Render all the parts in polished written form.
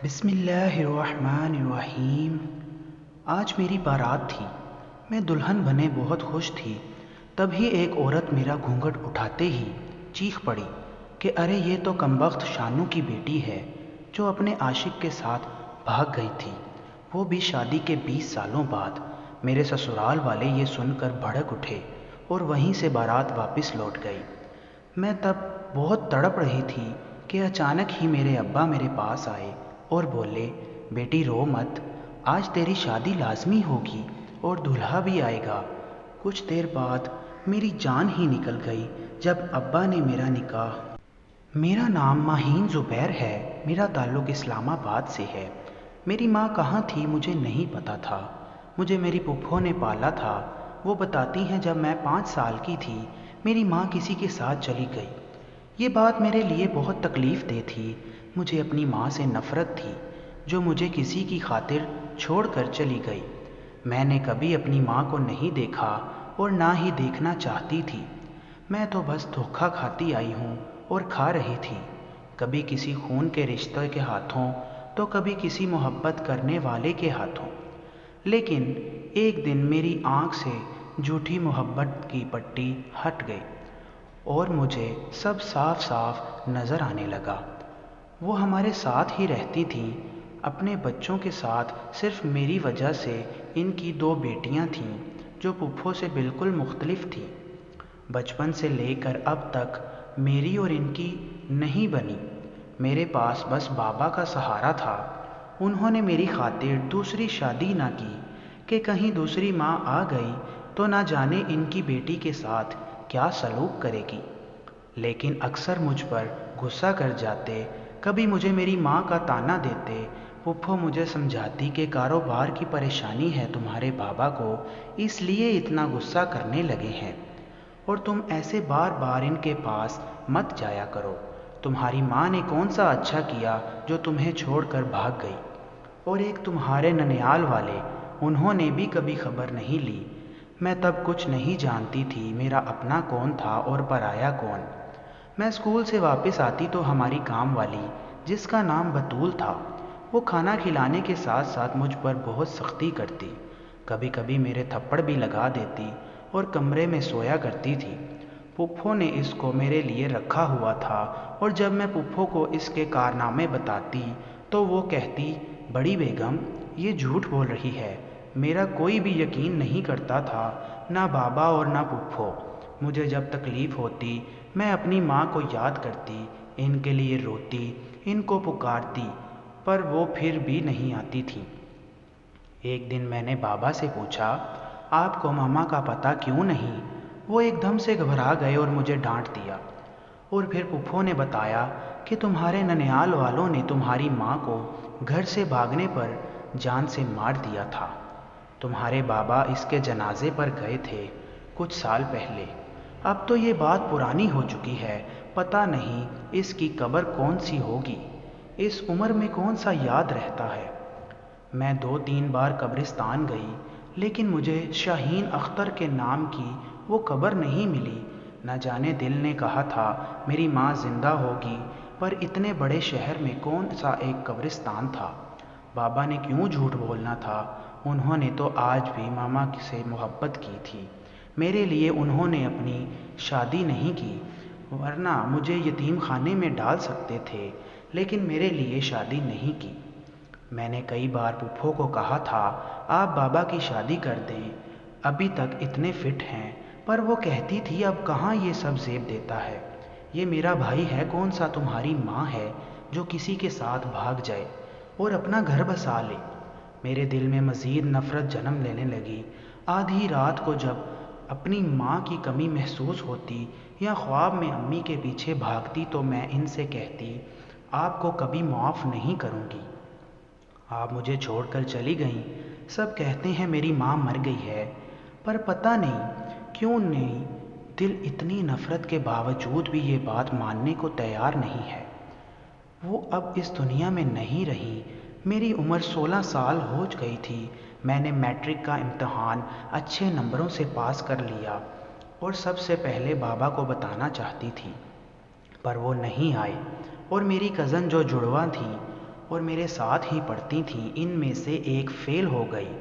بسم اللہ الرحمن الرحیم۔ آج میری بارات تھی۔ میں دلہن بنے بہت خوش تھی۔ تبھی ایک عورت میرا گھونگھٹ اٹھاتے ہی چیخ پڑی کہ ارے یہ تو کمبخت شانو کی بیٹی ہے جو اپنے عاشق کے ساتھ بھاگ گئی تھی، وہ بھی شادی کے 20 سالوں بعد۔ میرے سسرال والے یہ سن کر بھڑک اٹھے اور وہیں سے بارات واپس لوٹ گئی۔ میں تب بہت تڑپ رہی تھی کہ اچانک ہی میرے ابا میرے پاس آئے اور بولے، بیٹی رو مت، آج تیری شادی لازمی ہوگی اور دولہا بھی آئے گا۔ کچھ دیر بعد میری جان ہی نکل گئی جب ابا نے میرا نام ماہین زبیر ہے، میرا تعلق اسلام آباد سے ہے۔ میری ماں کہاں تھی مجھے نہیں پتا تھا، مجھے میری پھپھو نے پالا تھا۔ وہ بتاتی ہیں جب میں 5 سال کی تھی میری ماں کسی کے ساتھ چلی گئی۔ یہ بات میرے لیے بہت تکلیف دہ تھی۔ مجھے اپنی ماں سے نفرت تھی جو مجھے کسی کی خاطر چھوڑ کر چلی گئی۔ میں نے کبھی اپنی ماں کو نہیں دیکھا اور نہ ہی دیکھنا چاہتی تھی۔ میں تو بس دھوکہ کھاتی آئی ہوں اور کھا رہی تھی، کبھی کسی خون کے رشتے کے ہاتھوں تو کبھی کسی محبت کرنے والے کے ہاتھوں۔ لیکن ایک دن میری آنکھ سے جھوٹی محبت کی پٹی ہٹ گئی اور مجھے سب صاف صاف نظر آنے لگا۔ وہ ہمارے ساتھ ہی رہتی تھیں، اپنے بچوں کے ساتھ۔ صرف میری وجہ سے ان کی 2 بیٹیاں تھیں جو پھپھو سے بالکل مختلف تھیں۔ بچپن سے لے کر اب تک میری اور ان کی نہیں بنی۔ میرے پاس بس بابا کا سہارا تھا۔ انہوں نے میری خاطر دوسری شادی نہ کی کہ کہیں دوسری ماں آ گئی تو نہ جانے ان کی بیٹی کے ساتھ کیا سلوک کرے گی۔ لیکن اکثر مجھ پر غصہ کر جاتے، کبھی مجھے میری ماں کا طعنہ دیتے۔ پھپھو مجھے سمجھاتی کہ کاروبار کی پریشانی ہے تمہارے بابا کو، اس لیے اتنا غصہ کرنے لگے ہیں، اور تم ایسے بار بار ان کے پاس مت جایا کرو۔ تمہاری ماں نے کون سا اچھا کیا جو تمہیں چھوڑ کر بھاگ گئی؟ اور ایک تمہارے ننیال والے، انہوں نے بھی کبھی خبر نہیں لی۔ میں تب کچھ نہیں جانتی تھی میرا اپنا کون تھا اور پرایا کون۔ میں اسکول سے واپس آتی تو ہماری کام والی، جس کا نام بطول تھا، وہ کھانا کھلانے کے ساتھ ساتھ مجھ پر بہت سختی کرتی، کبھی کبھی میرے تھپڑ بھی لگا دیتی اور کمرے میں سویا کرتی تھی۔ پھپھو نے اس کو میرے لیے رکھا ہوا تھا، اور جب میں پھپھو کو اس کے کارنامے بتاتی تو وہ کہتی، بڑی بیگم یہ جھوٹ بول رہی ہے۔ میرا کوئی بھی یقین نہیں کرتا تھا، نہ بابا اور نہ پھپھو۔ مجھے جب تکلیف ہوتی میں اپنی ماں کو یاد کرتی، ان کے لیے روتی، ان کو پکارتی، پر وہ پھر بھی نہیں آتی تھی۔ ایک دن میں نے بابا سے پوچھا، آپ کو ماما کا پتہ کیوں نہیں؟ وہ ایک دم سے گھبرا گئے اور مجھے ڈانٹ دیا۔ اور پھر پھپھو نے بتایا کہ تمہارے ننیال والوں نے تمہاری ماں کو گھر سے بھاگنے پر جان سے مار دیا تھا۔ تمہارے بابا اس کے جنازے پر گئے تھے کچھ سال پہلے۔ اب تو یہ بات پرانی ہو چکی ہے، پتہ نہیں اس کی قبر کون سی ہوگی، اس عمر میں کون سا یاد رہتا ہے۔ میں 2-3 بار قبرستان گئی، لیکن مجھے شاہین اختر کے نام کی وہ قبر نہیں ملی۔ نہ جانے دل نے کہا تھا میری ماں زندہ ہوگی، پر اتنے بڑے شہر میں کون سا ایک قبرستان تھا۔ بابا نے کیوں جھوٹ بولنا تھا؟ انہوں نے تو آج بھی ماما سے محبت کی تھی۔ میرے لیے انہوں نے اپنی شادی نہیں کی، ورنہ مجھے یتیم خانے میں ڈال سکتے تھے، لیکن میرے لیے شادی نہیں کی۔ میں نے کئی بار پھپھو کو کہا تھا آپ بابا کی شادی کر دیں، ابھی تک اتنے فٹ ہیں، پر وہ کہتی تھی اب کہاں یہ سب زیب دیتا ہے، یہ میرا بھائی ہے، کون سا تمہاری ماں ہے جو کسی کے ساتھ بھاگ جائے اور اپنا گھر بسا لے۔ میرے دل میں مزید نفرت جنم لینے لگی۔ آدھی رات کو جب اپنی ماں کی کمی محسوس ہوتی یا خواب میں امی کے پیچھے بھاگتی تو میں ان سے کہتی، آپ کو کبھی معاف نہیں کروں گی، آپ مجھے چھوڑ کر چلی گئیں۔ سب کہتے ہیں میری ماں مر گئی ہے، پر پتہ نہیں کیوں نہیں، دل اتنی نفرت کے باوجود بھی یہ بات ماننے کو تیار نہیں ہے۔ وہ اب اس دنیا میں نہیں رہی۔ میری عمر 16 سال ہو گئی تھی۔ میں نے میٹرک کا امتحان اچھے نمبروں سے پاس کر لیا اور سب سے پہلے بابا کو بتانا چاہتی تھی، پر وہ نہیں آئے۔ اور میری کزن جو جڑواں تھیں اور میرے ساتھ ہی پڑھتی تھیں، ان میں سے ایک فیل ہو گئی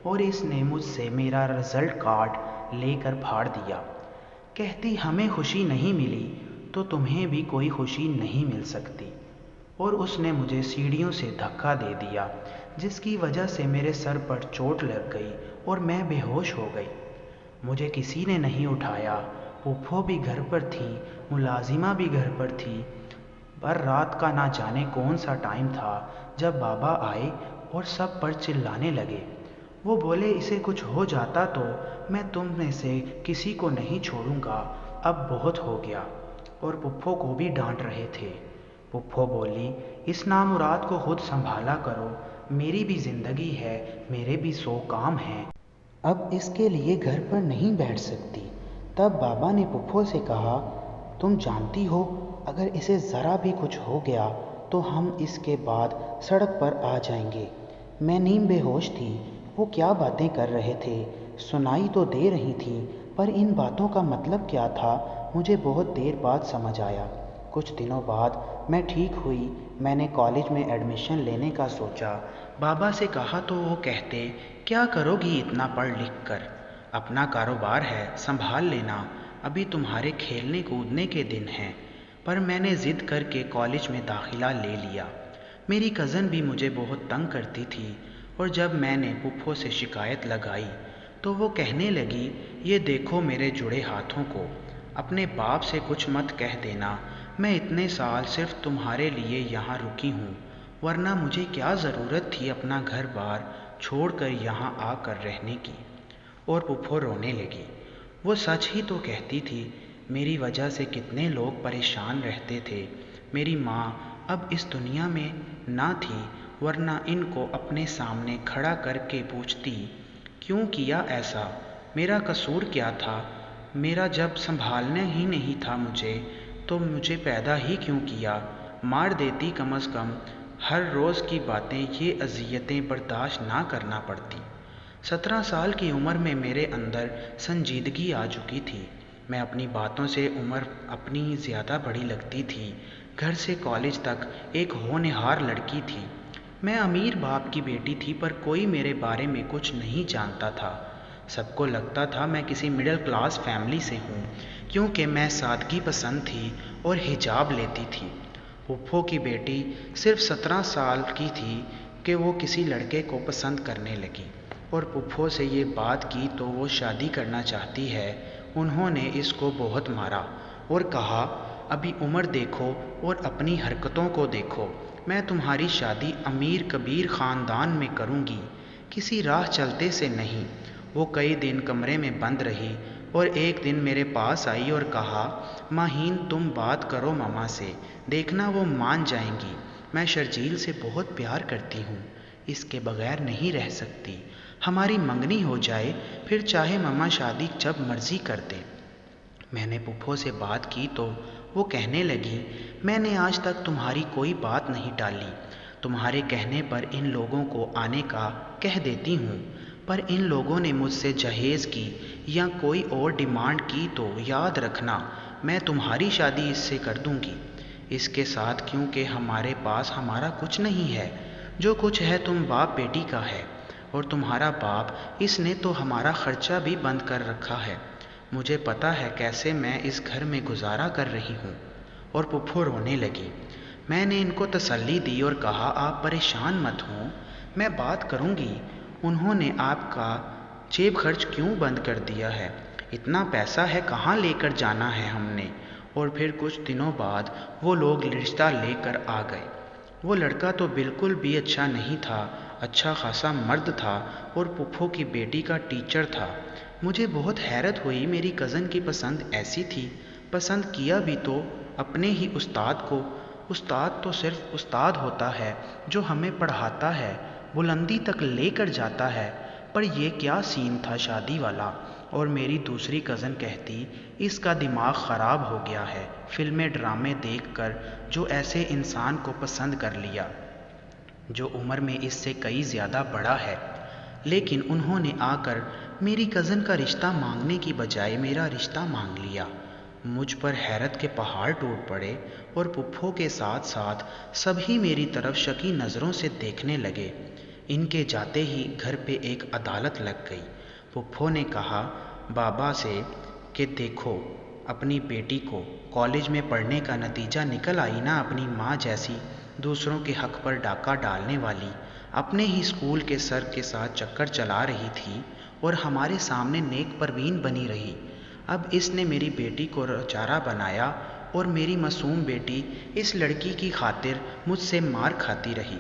اور اس نے مجھ سے میرا رزلٹ کارڈ لے کر پھاڑ دیا۔ کہتی ہمیں خوشی نہیں ملی تو تمہیں بھی کوئی خوشی نہیں مل سکتی، اور اس نے مجھے سیڑھیوں سے دھکا دے دیا جس کی وجہ سے میرے سر پر چوٹ لگ گئی اور میں بے ہوش ہو گئی۔ مجھے کسی نے نہیں اٹھایا، پھپھو بھی گھر پر تھی، ملازمہ بھی گھر پر تھی، پر رات کا نہ جانے کون سا ٹائم تھا جب بابا آئے اور سب پر چلانے لگے۔ وہ بولے اسے کچھ ہو جاتا تو میں تم میں سے کسی کو نہیں چھوڑوں گا، اب بہت ہو گیا، اور پھپھو کو بھی ڈانٹ رہے تھے۔ پھپھو بولی اس نامراد کو خود سنبھالا کرو، میری بھی زندگی ہے، میرے بھی 100 کام ہیں، اب اس کے لیے گھر پر نہیں بیٹھ سکتی۔ تب بابا نے پھپھو سے کہا تم جانتی ہو اگر اسے ذرا بھی کچھ ہو گیا تو ہم اس کے بعد سڑک پر آ جائیں گے۔ میں نیم بے ہوش تھی، وہ کیا باتیں کر رہے تھے سنائی تو دے رہی تھیں، پر ان باتوں کا مطلب کیا تھا مجھے بہت دیر بعد سمجھ آیا۔ کچھ دنوں بعد میں ٹھیک ہوئی، میں نے کالج میں ایڈمیشن لینے کا سوچا۔ بابا سے کہا تو وہ کہتے کیا کرو گی اتنا پڑھ لکھ کر، اپنا کاروبار ہے سنبھال لینا، ابھی تمہارے کھیلنے کودنے کے دن ہیں۔ پر میں نے ضد کر کے کالج میں داخلہ لے لیا۔ میری کزن بھی مجھے بہت تنگ کرتی تھی، اور جب میں نے پھپھو سے شکایت لگائی تو وہ کہنے لگی یہ دیکھو میرے جڑے ہاتھوں کو، اپنے باپ سے کچھ مت کہہ دینا، میں اتنے سال صرف تمہارے لیے یہاں رکی ہوں، ورنہ مجھے کیا ضرورت تھی اپنا گھر بار چھوڑ کر یہاں آ کر رہنے کی۔ اور پھپھو رونے لگی۔ وہ سچ ہی تو کہتی تھی، میری وجہ سے کتنے لوگ پریشان رہتے تھے۔ میری ماں اب اس دنیا میں نہ تھی، ورنہ ان کو اپنے سامنے کھڑا کر کے پوچھتی کیوں کیا ایسا، میرا قصور کیا تھا، میرا جب سنبھالنا ہی نہیں تھا مجھے تو مجھے پیدا ہی کیوں کیا، مار دیتی کم از کم، ہر روز کی باتیں یہ اذیتیں برداشت نہ کرنا پڑتی۔ 17 سال کی عمر میں میرے اندر سنجیدگی آ چکی تھی، میں اپنی باتوں سے عمر اپنی زیادہ بڑی لگتی تھی۔ گھر سے کالج تک ایک ہونہار لڑکی تھی، میں امیر باپ کی بیٹی تھی، پر کوئی میرے بارے میں کچھ نہیں جانتا تھا۔ سب کو لگتا تھا میں کسی مڈل کلاس فیملی سے ہوں، کیونکہ میں سادگی پسند تھی اور حجاب لیتی تھی۔ پھپھو کی بیٹی صرف 17 سال کی تھی کہ وہ کسی لڑکے کو پسند کرنے لگی، اور پھپھو سے یہ بات کی تو وہ شادی کرنا چاہتی ہے۔ انہوں نے اس کو بہت مارا اور کہا ابھی عمر دیکھو اور اپنی حرکتوں کو دیکھو، میں تمہاری شادی امیر کبیر خاندان میں کروں گی، کسی راہ چلتے سے نہیں۔ وہ کئی دن کمرے میں بند رہی اور ایک دن میرے پاس آئی اور کہا ماہین تم بات کرو ماما سے، دیکھنا وہ مان جائیں گی، میں شرجیل سے بہت پیار کرتی ہوں، اس کے بغیر نہیں رہ سکتی، ہماری منگنی ہو جائے پھر چاہے ماما شادی جب مرضی کر دے۔ میں نے پھپھو سے بات کی تو وہ کہنے لگی میں نے آج تک تمہاری کوئی بات نہیں ٹالی، تمہارے کہنے پر ان لوگوں کو آنے کا کہہ دیتی ہوں، پر ان لوگوں نے مجھ سے جہیز کی یا کوئی اور ڈیمانڈ کی تو یاد رکھنا میں تمہاری شادی اس سے کر دوں گی، اس کے ساتھ، کیونکہ ہمارے پاس ہمارا کچھ نہیں ہے، جو کچھ ہے تم باپ بیٹی کا ہے، اور تمہارا باپ اس نے تو ہمارا خرچہ بھی بند کر رکھا ہے، مجھے پتا ہے کیسے میں اس گھر میں گزارا کر رہی ہوں۔ اور پھپھو رونے لگی۔ میں نے ان کو تسلی دی اور کہا آپ پریشان مت ہوں، میں بات کروں گی، انہوں نے آپ کا جیب خرچ کیوں بند کر دیا ہے، اتنا پیسہ ہے کہاں لے کر جانا ہے ہم نے۔ اور پھر کچھ دنوں بعد وہ لوگ رشتہ لے کر آ گئے۔ وہ لڑکا تو بالکل بھی اچھا نہیں تھا، اچھا خاصا مرد تھا اور پھپھو کی بیٹی کا ٹیچر تھا۔ مجھے بہت حیرت ہوئی، میری کزن کی پسند ایسی تھی، پسند کیا بھی تو اپنے ہی استاد کو، استاد تو صرف استاد ہوتا ہے جو ہمیں پڑھاتا ہے، بلندی تک لے کر جاتا ہے، پر یہ کیا سین تھا شادی والا۔ اور میری دوسری کزن کہتی اس کا دماغ خراب ہو گیا ہے فلمیں ڈرامے دیکھ کر، جو ایسے انسان کو پسند کر لیا جو عمر میں اس سے کئی زیادہ بڑا ہے۔ لیکن انہوں نے آ کر میری کزن کا رشتہ مانگنے کی بجائے میرا رشتہ مانگ لیا۔ مجھ پر حیرت کے پہاڑ ٹوٹ پڑے اور پھپھو کے ساتھ ساتھ سبھی میری طرف شکی نظروں سے دیکھنے لگے۔ ان کے جاتے ہی گھر پہ ایک عدالت لگ گئی۔ پھپھو نے کہا بابا سے کہ دیکھو اپنی بیٹی کو، کالج میں پڑھنے کا نتیجہ نکل آئی نا، اپنی ماں جیسی دوسروں کے حق پر ڈاکہ ڈالنے والی اپنے ہی اسکول کے سر کے ساتھ چکر چلا رہی تھی اور ہمارے سامنے نیک پروین بنی رہی۔ اب اس نے میری بیٹی کو چارہ بنایا اور میری معصوم بیٹی اس لڑکی کی خاطر مجھ سے مار کھاتی رہی۔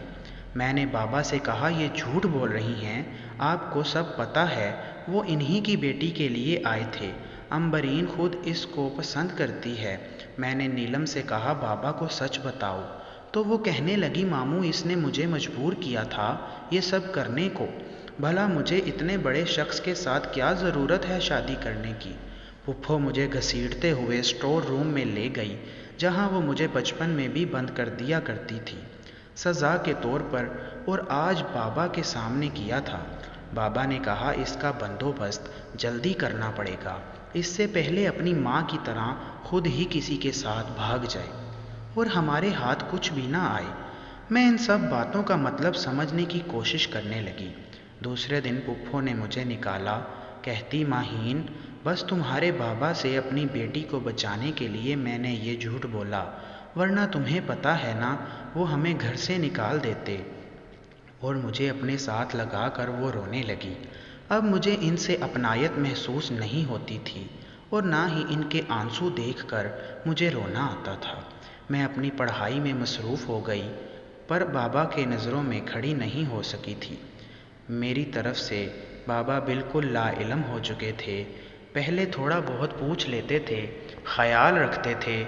میں نے بابا سے کہا یہ جھوٹ بول رہی ہیں، آپ کو سب پتہ ہے، وہ انہی کی بیٹی کے لیے آئے تھے، امبرین خود اس کو پسند کرتی ہے۔ میں نے نیلم سے کہا بابا کو سچ بتاؤ، تو وہ کہنے لگی ماموں اس نے مجھے مجبور کیا تھا یہ سب کرنے کو، بھلا مجھے اتنے بڑے شخص کے ساتھ کیا ضرورت ہے شادی کرنے کی۔ پھپھو مجھے گھسیٹتے ہوئے اسٹور روم میں لے گئی جہاں وہ مجھے بچپن میں بھی بند کر دیا کرتی تھی، سزا کے طور پر، اور آج بابا کے سامنے کیا تھا۔ بابا نے کہا اس کا بندوبست جلدی کرنا پڑے گا، اس سے پہلے اپنی ماں کی طرح خود ہی کسی کے ساتھ بھاگ جائے اور ہمارے ہاتھ کچھ بھی نہ آئے۔ میں ان سب باتوں کا مطلب سمجھنے کی کوشش کرنے لگی۔ دوسرے دن پھپھو نے مجھے نکالا، کہتی ماہین بس تمہارے بابا سے اپنی بیٹی کو بچانے کے لیے میں نے یہ جھوٹ بولا، ورنہ تمہیں پتہ ہے نا وہ ہمیں گھر سے نکال دیتے۔ اور مجھے اپنے ساتھ لگا کر وہ رونے لگی۔ اب مجھے ان سے اپنائیت محسوس نہیں ہوتی تھی اور نہ ہی ان کے آنسو دیکھ کر مجھے رونا آتا تھا۔ میں اپنی پڑھائی میں مصروف ہو گئی پر بابا کے نظروں میں کھڑی نہیں ہو سکی تھی۔ میری طرف سے بابا بالکل لا علم ہو چکے تھے۔ پہلے تھوڑا بہت پوچھ لیتے تھے، خیال رکھتے تھے،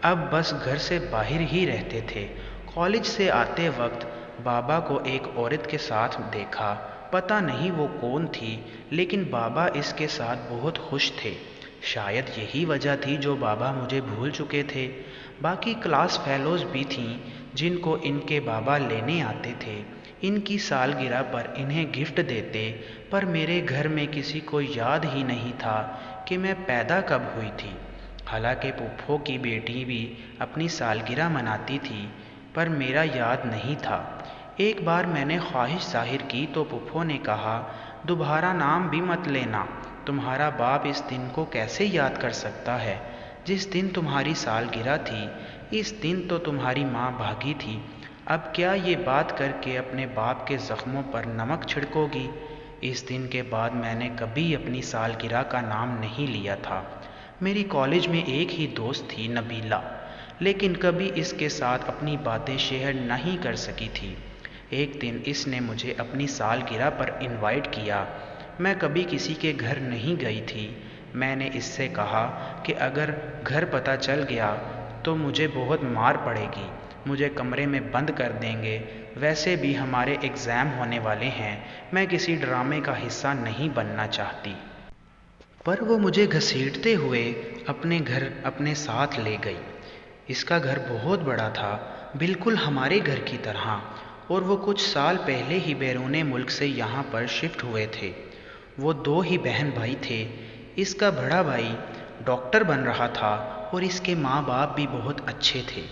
اب بس گھر سے باہر ہی رہتے تھے۔ کالج سے آتے وقت بابا کو ایک عورت کے ساتھ دیکھا، پتہ نہیں وہ کون تھی، لیکن بابا اس کے ساتھ بہت خوش تھے۔ شاید یہی وجہ تھی جو بابا مجھے بھول چکے تھے۔ باقی کلاس فیلوز بھی تھیں جن کو ان کے بابا لینے آتے تھے، ان کی سالگرہ پر انہیں گفٹ دیتے، پر میرے گھر میں کسی کو یاد ہی نہیں تھا کہ میں پیدا کب ہوئی تھی۔ حالانکہ پھپھو کی بیٹی بھی اپنی سالگرہ مناتی تھی پر میرا یاد نہیں تھا۔ ایک بار میں نے خواہش ظاہر کی تو پھپھو نے کہا دوبارہ نام بھی مت لینا، تمہارا باپ اس دن کو کیسے یاد کر سکتا ہے جس دن تمہاری سالگرہ تھی، اس دن تو تمہاری ماں بھاگی تھی، اب کیا یہ بات کر کے اپنے باپ کے زخموں پر نمک چھڑکو گی؟ اس دن کے بعد میں نے کبھی اپنی سالگرہ کا نام نہیں لیا تھا۔ میری کالج میں ایک ہی دوست تھی نبیلہ، لیکن کبھی اس کے ساتھ اپنی باتیں شیئر نہیں کر سکی تھی۔ ایک دن اس نے مجھے اپنی سالگرہ پر انوائٹ کیا، میں کبھی کسی کے گھر نہیں گئی تھی۔ میں نے اس سے کہا کہ اگر گھر پتہ چل گیا تو مجھے بہت مار پڑے گی، مجھے کمرے میں بند کر دیں گے، ویسے بھی ہمارے ایگزام ہونے والے ہیں، میں کسی ڈرامے کا حصہ نہیں بننا چاہتی۔ پر وہ مجھے گھسیٹتے ہوئے اپنے گھر اپنے ساتھ لے گئی۔ اس کا گھر بہت بڑا تھا، بالکل ہمارے گھر کی طرح، اور وہ کچھ سال پہلے ہی بیرون ملک سے یہاں پر شفٹ ہوئے تھے۔ وہ دو ہی بہن بھائی تھے۔ اس کا بڑا بھائی ڈاکٹر بن رہا تھا اور اس کے ماں باپ بھی بہت اچھے تھے۔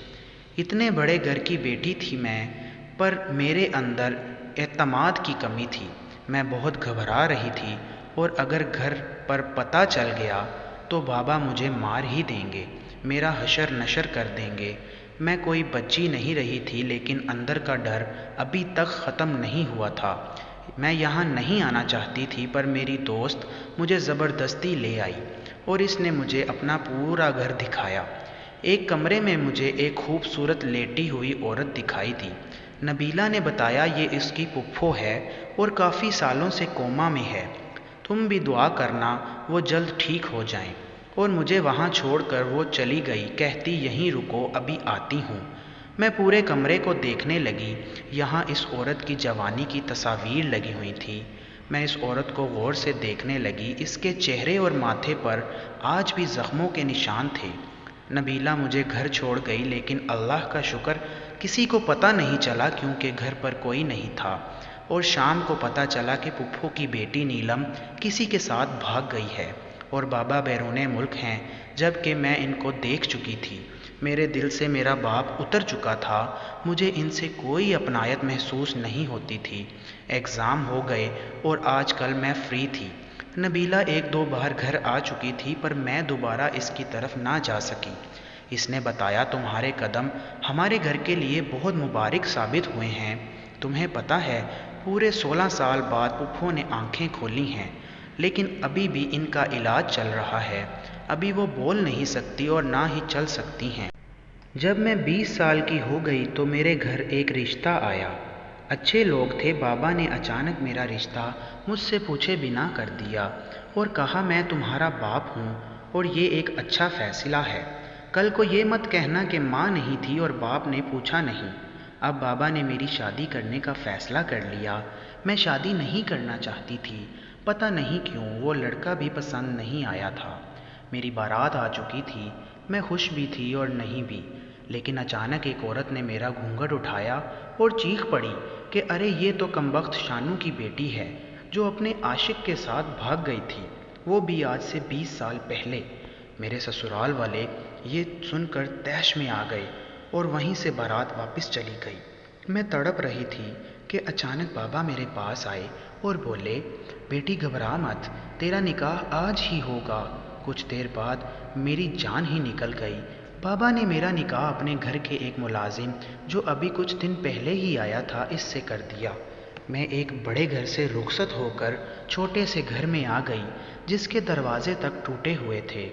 اتنے بڑے گھر کی بیٹی تھی میں، پر میرے اندر اعتماد کی کمی تھی، میں بہت گھبرا رہی تھی، اور اگر گھر پر پتہ چل گیا تو بابا مجھے مار ہی دیں گے، میرا حشر نشر کر دیں گے۔ میں کوئی بچی نہیں رہی تھی لیکن اندر کا ڈر ابھی تک ختم نہیں ہوا تھا۔ میں یہاں نہیں آنا چاہتی تھی پر میری دوست مجھے زبردستی لے آئی اور اس نے مجھے اپنا پورا گھر دکھایا۔ ایک کمرے میں مجھے ایک خوبصورت لیٹی ہوئی عورت دکھائی دی۔ نبیلہ نے بتایا یہ اس کی پھپھو ہے اور کافی سالوں سے کوما میں ہے، تم بھی دعا کرنا وہ جلد ٹھیک ہو جائیں، اور مجھے وہاں چھوڑ کر وہ چلی گئی، کہتی یہیں رکو ابھی آتی ہوں۔ میں پورے کمرے کو دیکھنے لگی، یہاں اس عورت کی جوانی کی تصاویر لگی ہوئی تھی۔ میں اس عورت کو غور سے دیکھنے لگی، اس کے چہرے اور ماتھے پر آج بھی زخموں کے نشان تھے۔ نبیلہ مجھے گھر چھوڑ گئی لیکن اللہ کا شکر کسی کو پتہ نہیں چلا کیونکہ گھر پر کوئی نہیں تھا، اور شام کو پتہ چلا کہ پھپھو کی بیٹی نیلم کسی کے ساتھ بھاگ گئی ہے اور بابا بیرون ملک ہیں، جبکہ میں ان کو دیکھ چکی تھی۔ میرے دل سے میرا باپ اتر چکا تھا، مجھے ان سے کوئی اپنائیت محسوس نہیں ہوتی تھی۔ ایگزام ہو گئے اور آج کل میں فری تھی۔ نبیلہ ایک دو بار گھر آ چکی تھی، پر میں دوبارہ اس کی طرف نہ جا سکی۔ اس نے بتایا تمہارے قدم ہمارے گھر کے لیے بہت مبارک ثابت ہوئے ہیں۔ تمہیں پتہ ہے پورے 16 سال بعد پھپھو نے آنکھیں کھولی ہیں، لیکن ابھی بھی ان کا علاج چل رہا ہے۔ ابھی وہ بول نہیں سکتی اور نہ ہی چل سکتی ہیں۔ جب میں 20 سال کی ہو گئی تو میرے گھر ایک رشتہ آیا۔ اچھے لوگ تھے۔ بابا نے اچانک میرا رشتہ مجھ سے پوچھے بنا کر دیا اور کہا میں تمہارا باپ ہوں اور یہ ایک اچھا فیصلہ ہے۔ کل کو یہ مت کہنا کہ ماں نہیں تھی اور باپ نے پوچھا نہیں۔ اب بابا نے میری شادی کرنے کا فیصلہ کر لیا۔ میں شادی نہیں کرنا چاہتی تھی، پتہ نہیں کیوں، وہ لڑکا بھی پسند نہیں آیا تھا۔ میری بارات آ چکی تھی، میں خوش بھی تھی اور نہیں بھی، لیکن اچانک ایک عورت نے میرا گھونگھٹ اٹھایا اور چیخ پڑی کہ ارے یہ تو کمبخت شانو کی بیٹی ہے جو اپنے عاشق کے ساتھ بھاگ گئی تھی، وہ بھی آج سے 20 سال پہلے۔ میرے سسرال والے یہ سن کر طیش میں آ گئے اور وہیں سے بارات واپس چلی گئی۔ میں تڑپ رہی تھی کہ اچانک بابا میرے پاس آئے اور بولے بیٹی گھبرا مت، تیرا نکاح آج ہی ہوگا۔ کچھ دیر بعد میری جان ہی نکل گئی۔ بابا نے میرا نکاح اپنے گھر کے ایک ملازم جو ابھی کچھ دن پہلے ہی آیا تھا اس سے کر دیا۔ میں ایک بڑے گھر سے رخصت ہو کر چھوٹے سے گھر میں آ گئی جس کے دروازے تک ٹوٹے ہوئے تھے۔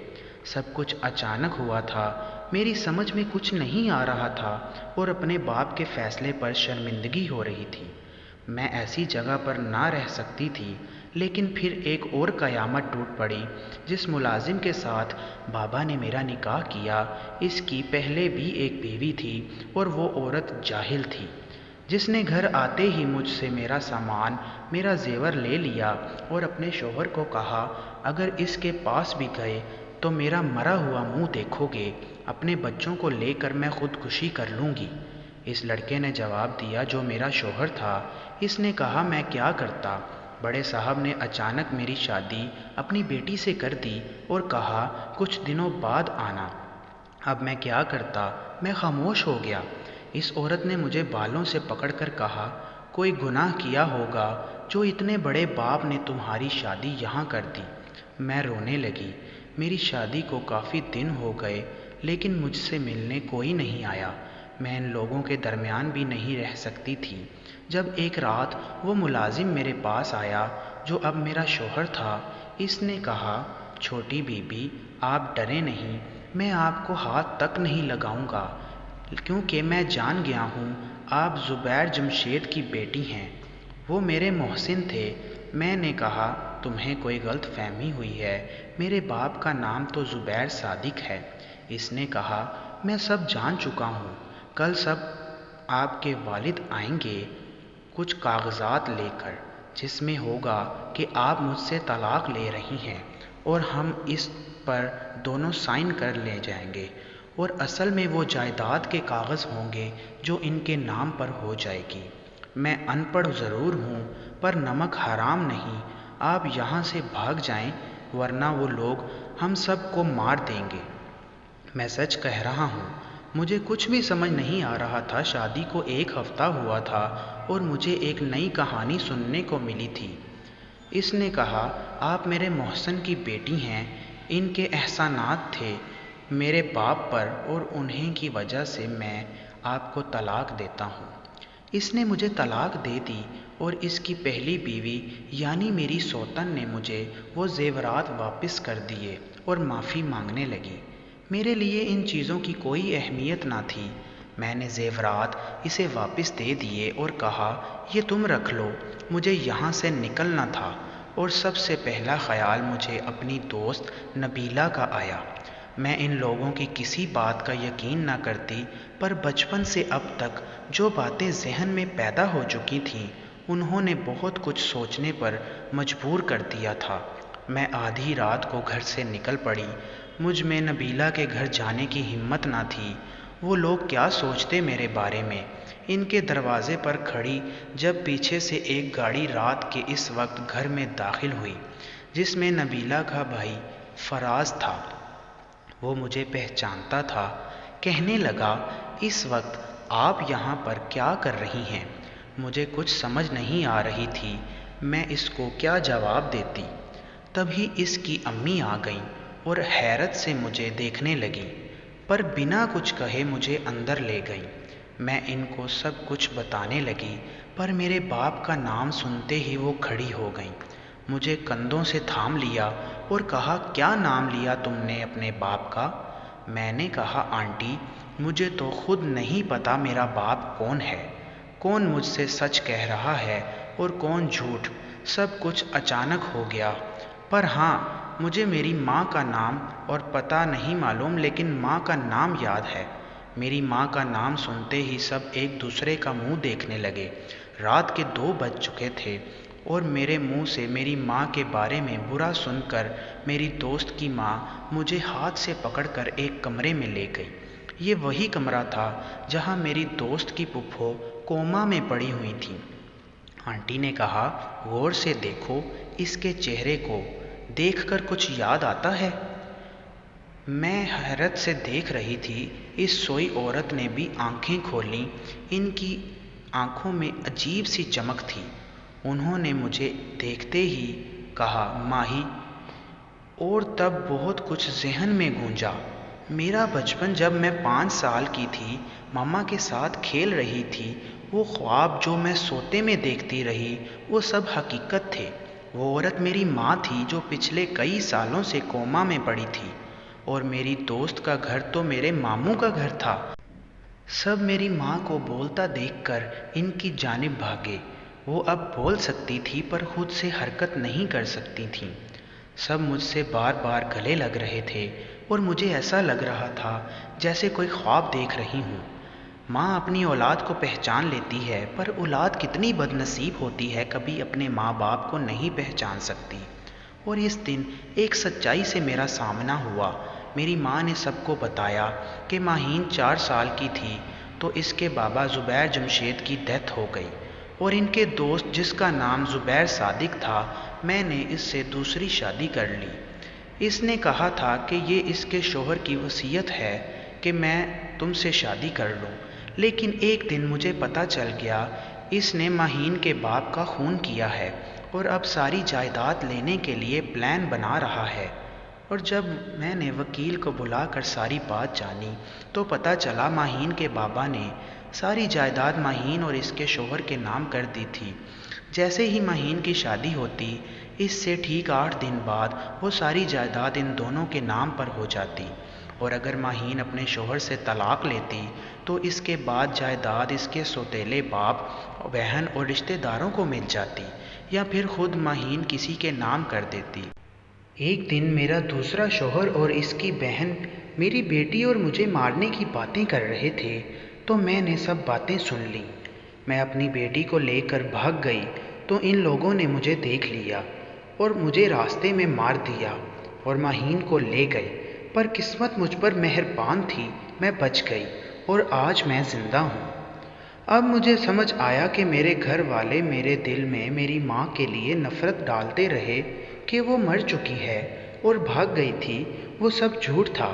سب کچھ اچانک ہوا تھا، میری سمجھ میں کچھ نہیں آ رہا تھا اور اپنے باپ کے فیصلے پر شرمندگی ہو رہی تھی۔ میں ایسی جگہ پر نہ رہ سکتی تھی، لیکن پھر ایک اور قیامت ٹوٹ پڑی۔ جس ملازم کے ساتھ بابا نے میرا نکاح کیا، اس کی پہلے بھی ایک بیوی تھی اور وہ عورت جاہل تھی، جس نے گھر آتے ہی مجھ سے میرا سامان، میرا زیور لے لیا اور اپنے شوہر کو کہا اگر اس کے پاس بھی گئے تو میرا مرا ہوا منہ دیکھو گے، اپنے بچوں کو لے کر میں خودکشی کر لوں گی۔ اس لڑکے نے جواب دیا جو میرا شوہر تھا۔ اس نے کہا میں کیا کرتا؟ بڑے صاحب نے اچانک میری شادی اپنی بیٹی سے کر دی اور کہا کچھ دنوں بعد آنا۔ اب میں کیا کرتا؟ میں خاموش ہو گیا۔ اس عورت نے مجھے بالوں سے پکڑ کر کہا کوئی گناہ کیا ہوگا جو اتنے بڑے باپ نے تمہاری شادی یہاں کر دی۔ میں رونے لگی۔ میری شادی کو کافی دن ہو گئے لیکن مجھ سے ملنے کوئی نہیں آیا۔ میں ان لوگوں کے درمیان بھی نہیں رہ سکتی تھی۔ جب ایک رات وہ ملازم میرے پاس آیا جو اب میرا شوہر تھا، اس نے کہا چھوٹی بی بی آپ ڈریں نہیں، میں آپ کو ہاتھ تک نہیں لگاؤں گا کیونکہ میں جان گیا ہوں آپ زبیر جمشید کی بیٹی ہیں۔ وہ میرے محسن تھے۔ میں نے کہا تمہیں کوئی غلط فہمی ہوئی ہے، میرے باپ کا نام تو زبیر صادق ہے۔ اس نے کہا میں سب جان چکا ہوں، کل سب آپ کے والد آئیں گے کچھ کاغذات لے کر جس میں ہوگا کہ آپ مجھ سے طلاق لے رہی ہیں اور ہم اس پر دونوں سائن کر لے جائیں گے، اور اصل میں وہ جائیداد کے کاغذ ہوں گے جو ان کے نام پر ہو جائے گی۔ میں ان پڑھ ضرور ہوں پر نمک حرام نہیں، آپ یہاں سے بھاگ جائیں ورنہ وہ لوگ ہم سب کو مار دیں گے۔ میں سچ کہہ رہا ہوں، مجھے کچھ بھی سمجھ نہیں آ رہا تھا۔ شادی کو ایک ہفتہ ہوا تھا اور مجھے ایک نئی کہانی سننے کو ملی تھی۔ اس نے کہا آپ میرے محسن کی بیٹی ہیں، ان کے احسانات تھے میرے باپ پر اور انہیں کی وجہ سے میں آپ کو طلاق دیتا ہوں۔ اس نے مجھے طلاق دے دی اور اس کی پہلی بیوی یعنی میری سوتن نے مجھے وہ زیورات واپس کر دیے اور معافی مانگنے لگی۔ میرے لیے ان چیزوں کی کوئی اہمیت نہ تھی۔ میں نے زیورات اسے واپس دے دیے اور کہا یہ تم رکھ لو، مجھے یہاں سے نکلنا تھا اور سب سے پہلا خیال مجھے اپنی دوست نبیلہ کا آیا۔ میں ان لوگوں کی کسی بات کا یقین نہ کرتی، پر بچپن سے اب تک جو باتیں ذہن میں پیدا ہو چکی تھیں انہوں نے بہت کچھ سوچنے پر مجبور کر دیا تھا۔ میں آدھی رات کو گھر سے نکل پڑی۔ مجھ میں نبیلہ کے گھر جانے کی ہمت نہ تھی۔ وہ لوگ کیا سوچتے میرے بارے میں؟ ان کے دروازے پر کھڑی جب پیچھے سے ایک گاڑی رات کے اس وقت گھر میں داخل ہوئی جس میں نبیلہ کا بھائی فراز تھا۔ وہ مجھے پہچانتا تھا۔ کہنے لگا، اس وقت آپ یہاں پر کیا کر رہی ہیں؟ مجھے کچھ سمجھ نہیں آ رہی تھی میں اس کو کیا جواب دیتی۔ تبھی اس کی امی آ گئیں اور حیرت سے مجھے دیکھنے لگیں، پر بنا کچھ کہے مجھے اندر لے گئیں۔ میں ان کو سب کچھ بتانے لگی، پر میرے باپ کا نام سنتے ہی وہ کھڑی ہو گئیں، مجھے کندھوں سے تھام لیا اور کہا، کیا نام لیا تم نے اپنے باپ کا؟ میں نے کہا، آنٹی مجھے تو خود نہیں پتا میرا باپ کون ہے، کون مجھ سے سچ کہہ رہا ہے اور کون جھوٹ۔ سب کچھ اچانک ہو گیا، پر ہاں مجھے میری ماں کا نام اور پتہ نہیں معلوم، لیکن ماں کا نام یاد ہے۔ میری ماں کا نام سنتے ہی سب ایک دوسرے کا منہ دیکھنے لگے۔ رات کے 2 بج چکے تھے اور میرے منہ سے میری ماں کے بارے میں برا سن کر میری دوست کی ماں مجھے ہاتھ سے پکڑ کر ایک کمرے میں لے گئی۔ یہ وہی کمرہ تھا جہاں میری دوست کی پھپھو کوما میں پڑی ہوئی تھی۔ آنٹی نے کہا، غور سے دیکھو اس کے چہرے کو، دیکھ کر کچھ یاد آتا ہے؟ میں حیرت سے دیکھ رہی تھی۔ اس سوئی عورت نے بھی آنکھیں کھولیں، ان کی آنکھوں میں عجیب سی چمک تھی۔ انہوں نے مجھے دیکھتے ہی کہا، ماہی، اور تب بہت کچھ ذہن میں گونجا۔ میرا بچپن، جب میں 5 سال کی تھی، ماما کے ساتھ کھیل رہی تھی، وہ خواب جو میں سوتے میں دیکھتی رہی وہ سب حقیقت تھے۔ وہ عورت میری ماں تھی جو پچھلے کئی سالوں سے کوما میں پڑی تھی، اور میری دوست کا گھر تو میرے ماموں کا گھر تھا۔ سب میری ماں کو بولتا دیکھ کر ان کی جانب بھاگے۔ وہ اب بول سکتی تھی پر خود سے حرکت نہیں کر سکتی تھیں۔ سب مجھ سے بار بار گلے لگ رہے تھے اور مجھے ایسا لگ رہا تھا جیسے کوئی خواب دیکھ رہی ہوں۔ ماں اپنی اولاد کو پہچان لیتی ہے، پر اولاد کتنی بد نصیب ہوتی ہے، کبھی اپنے ماں باپ کو نہیں پہچان سکتی۔ اور اس دن ایک سچائی سے میرا سامنا ہوا۔ میری ماں نے سب کو بتایا کہ ماہین 4 سال کی تھی تو اس کے بابا زبیر جمشید کی ڈیتھ ہو گئی، اور ان کے دوست جس کا نام زبیر صادق تھا، میں نے اس سے دوسری شادی کر لی۔ اس نے کہا تھا کہ یہ اس کے شوہر کی وصیت ہے کہ میں تم سے شادی کر لوں، لیکن ایک دن مجھے پتہ چل گیا اس نے ماہین کے باپ کا خون کیا ہے اور اب ساری جائیداد لینے کے لیے پلان بنا رہا ہے۔ اور جب میں نے وکیل کو بلا کر ساری بات جانی تو پتہ چلا ماہین کے بابا نے ساری جائیداد ماہین اور اس کے شوہر کے نام کر دی تھی۔ جیسے ہی ماہین کی شادی ہوتی، اس سے ٹھیک 8 دن بعد وہ ساری جائیداد ان دونوں کے نام پر ہو جاتی، اور اگر ماہین اپنے شوہر سے طلاق لیتی تو اس کے بعد جائیداد اس کے سوتیلے باپ، بہن اور رشتہ داروں کو مل جاتی، یا پھر خود ماہین کسی کے نام کر دیتی۔ ایک دن میرا دوسرا شوہر اور اس کی بہن میری بیٹی اور مجھے مارنے کی باتیں کر رہے تھے، تو میں نے سب باتیں سن لیں۔ میں اپنی بیٹی کو لے کر بھاگ گئی تو ان لوگوں نے مجھے دیکھ لیا اور مجھے راستے میں مار دیا اور ماہین کو لے گئے، پر قسمت مجھ پر مہربان تھی، میں بچ گئی اور آج میں زندہ ہوں۔ اب مجھے سمجھ آیا کہ میرے گھر والے میرے دل میں میری ماں کے لیے نفرت ڈالتے رہے کہ وہ مر چکی ہے اور بھاگ گئی تھی، وہ سب جھوٹ تھا۔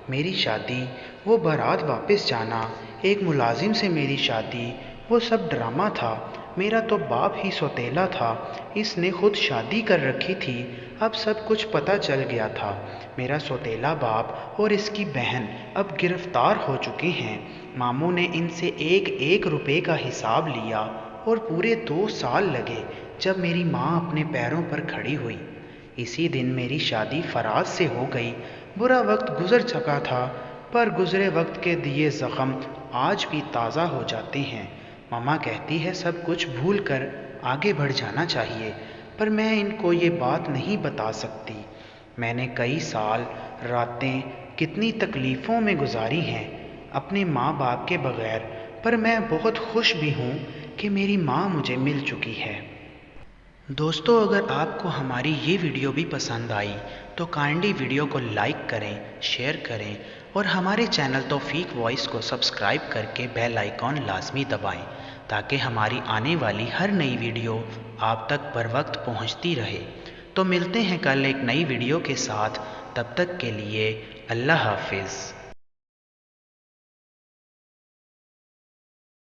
میری شادی، وہ بارات واپس جانا، ایک ملازم سے میری شادی، وہ سب ڈرامہ تھا۔ میرا تو باپ ہی سوتیلا تھا، اس نے خود شادی کر رکھی تھی۔ اب سب کچھ پتہ چل گیا تھا۔ میرا سوتیلا باپ اور اس کی بہن اب گرفتار ہو چکے ہیں۔ ماموں نے ان سے 1 روپے کا حساب لیا اور پورے 2 سال لگے جب میری ماں اپنے پیروں پر کھڑی ہوئی۔ اسی دن میری شادی فراز سے ہو گئی۔ برا وقت گزر چکا تھا، پر گزرے وقت کے دیے زخم آج بھی تازہ ہو جاتے ہیں۔ ماما کہتی ہے سب کچھ بھول کر آگے بڑھ جانا چاہیے، پر میں ان کو یہ بات نہیں بتا سکتی۔ میں نے کئی سال، راتیں کتنی تکلیفوں میں گزاری ہیں اپنے ماں باپ کے بغیر، پر میں بہت خوش بھی ہوں کہ میری ماں مجھے مل چکی ہے۔ دوستو، اگر آپ کو ہماری یہ ویڈیو بھی پسند آئی تو کائنڈلی ویڈیو کو لائک کریں، شیئر کریں، اور ہمارے چینل توفیق وائس کو سبسکرائب کر کے بیل آئیکن لازمی دبائیں تاکہ ہماری آنے والی ہر نئی ویڈیو آپ تک بر وقت پہنچتی رہے۔ تو ملتے ہیں کل ایک نئی ویڈیو کے ساتھ۔ تب تک کے لیے اللہ حافظ۔